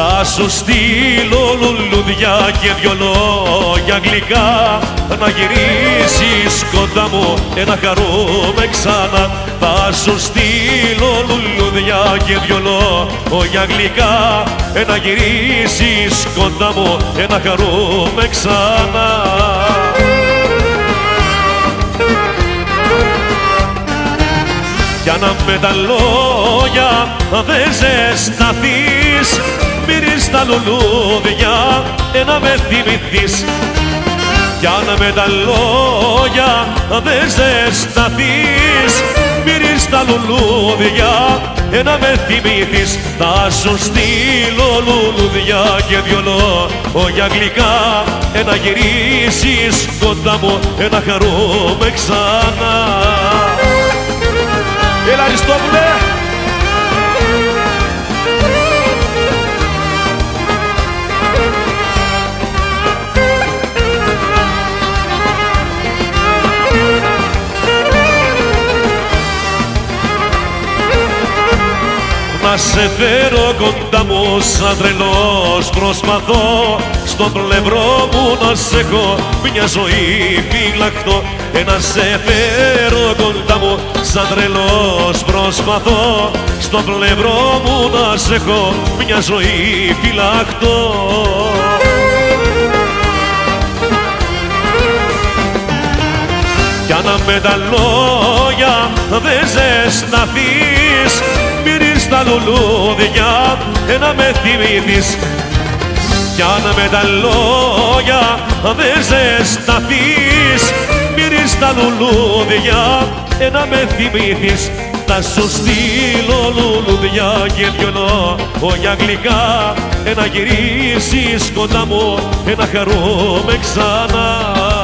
Θα σου στείλω λουλούδια και δυο λόγια γλυκά, να γυρίσεις κοντά μου και να χαρούμε ξανά. Θα σου στείλω λουλούδια και δυο λόγια γλυκά, να γυρίσεις κοντά μου και να χαρούμε ξανά. Για να με τα λόγια δεν ζεσταθείς, μυρίζεις τα λουλούδια να με θυμηθείς. Για να με τα λόγια δεν ζεσταθείς, μυρίζεις τα λουλούδια να με θυμηθείς. Θα σου στείλω λουλούδια και δυο λόγια γλυκά, να γυρίσεις κοντά μου να χαρούμε ξανά. Έλα Αριστόπουλε! Να σε φέρω κοντά μου σαν τρελός, προσπαθώ στο πλευρό μου να σε έχω μια ζωή φυλαχτώ. Να σε φέρω κοντά μου σαν τρελός, προσπαθώ στο πλευρό μου να σε έχω μια ζωή φυλαχτώ. Για να με τα λόγια δεν ζεσταθείς, μυρίζεις τα λουλούδια να με θυμηθείς. Για να με τα λόγια δεν ζεσταθείς, μυρίζεις τα λουλούδια να με θυμηθείς. Θα σου στείλω λουλούδια και δυο λόγια γλυκά, να γυρίσεις κοντά μου να χαρούμε ξανά.